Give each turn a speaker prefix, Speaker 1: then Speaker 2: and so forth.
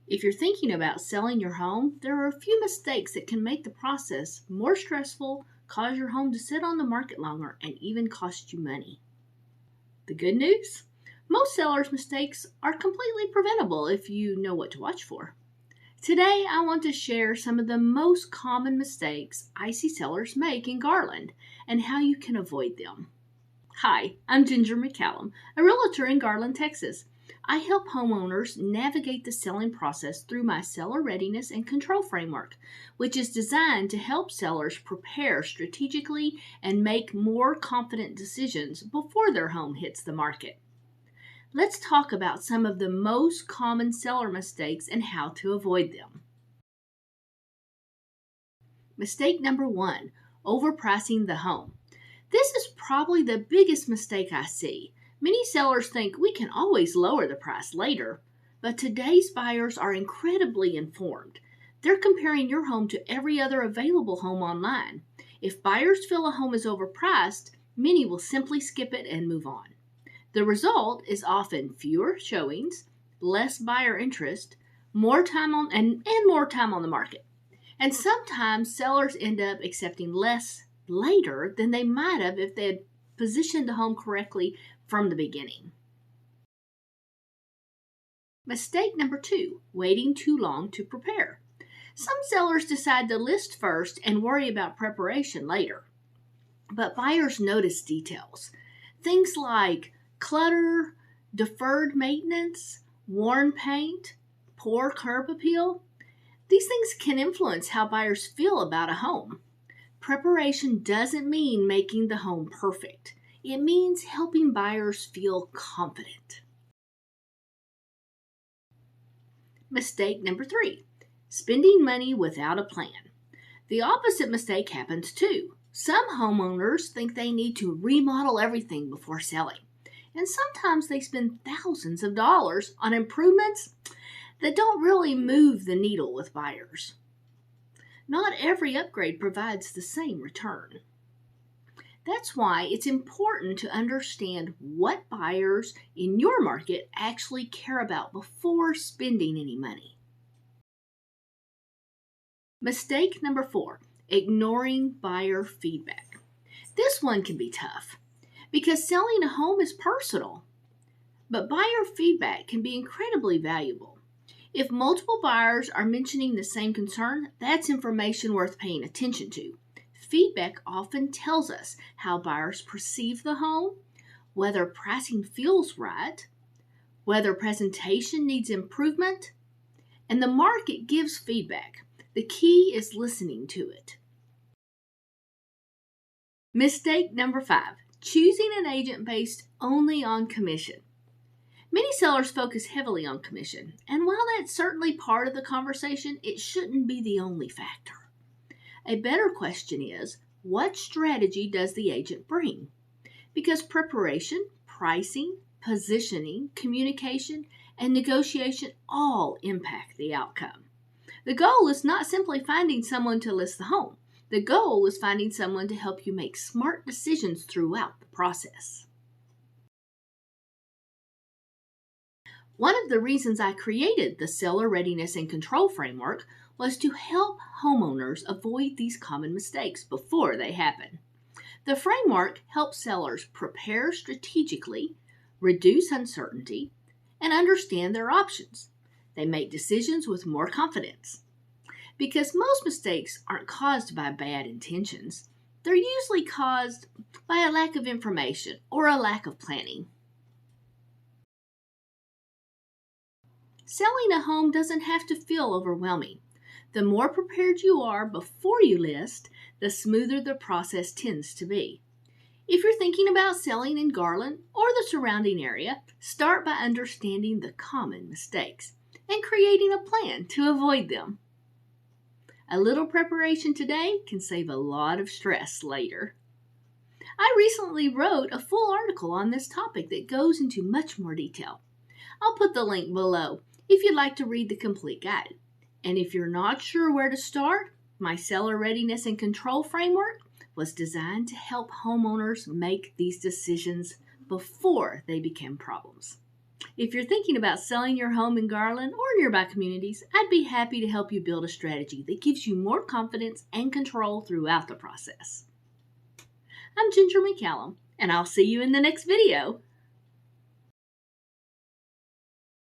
Speaker 1: If you're thinking about selling your home, there are a few mistakes that can make the process more stressful, cause your home to sit on the market longer, and even cost you money. The good news? Most sellers' mistakes are completely preventable if you know what to watch for. Today, I want to share some of the most common mistakes I see sellers make in Garland and how you can avoid them. Hi, I'm Ginger McCallum, a realtor in Garland, Texas. I help homeowners navigate the selling process through my seller readiness and control framework, which is designed to help sellers prepare strategically and make more confident decisions before their home hits the market. Let's talk about some of the most common seller mistakes and how to avoid them. Mistake number 1, overpricing the home. This is probably the biggest mistake I see. Many sellers think we can always lower the price later, but today's buyers are incredibly informed. They're comparing your home to every other available home online. If buyers feel a home is overpriced, many will simply skip it and move on. The result is often fewer showings, less buyer interest, more time on the market. And sometimes sellers end up accepting less later than they might have if they had positioned the home correctly from the beginning. Mistake number 2, waiting too long to prepare. Some sellers decide to list first and worry about preparation later. But buyers notice details. Things like clutter, deferred maintenance, worn paint, poor curb appeal. These things can influence how buyers feel about a home. Preparation doesn't mean making the home perfect. It means helping buyers feel confident. Mistake number 3, spending money without a plan. The opposite mistake happens too. Some homeowners think they need to remodel everything before selling, and sometimes they spend thousands of dollars on improvements that don't really move the needle with buyers. Not every upgrade provides the same return. That's why it's important to understand what buyers in your market actually care about before spending any money. Mistake number 4, ignoring buyer feedback. This one can be tough because selling a home is personal, but buyer feedback can be incredibly valuable. If multiple buyers are mentioning the same concern, that's information worth paying attention to. Feedback often tells us how buyers perceive the home, whether pricing feels right, whether presentation needs improvement, and the market gives feedback. The key is listening to it. Mistake number 5, choosing an agent based only on commission. Many sellers focus heavily on commission, and while that's certainly part of the conversation, it shouldn't be the only factor. A better question is, what strategy does the agent bring? Because preparation, pricing, positioning, communication, and negotiation all impact the outcome. The goal is not simply finding someone to list the home. The goal is finding someone to help you make smart decisions throughout the process. One of the reasons I created the Seller Readiness and Control Framework was to help homeowners avoid these common mistakes before they happen. The framework helps sellers prepare strategically, reduce uncertainty, and understand their options. They make decisions with more confidence. Because most mistakes aren't caused by bad intentions, they're usually caused by a lack of information or a lack of planning. Selling a home doesn't have to feel overwhelming. The more prepared you are before you list, the smoother the process tends to be. If you're thinking about selling in Garland or the surrounding area, start by understanding the common mistakes and creating a plan to avoid them. A little preparation today can save a lot of stress later. I recently wrote a full article on this topic that goes into much more detail. I'll put the link below if you'd like to read the complete guide. And if you're not sure where to start, my Seller Readiness and Control Framework was designed to help homeowners make these decisions before they become problems. If you're thinking about selling your home in Garland or nearby communities, I'd be happy to help you build a strategy that gives you more confidence and control throughout the process. I'm Ginger McCallum, and I'll see you in the next video.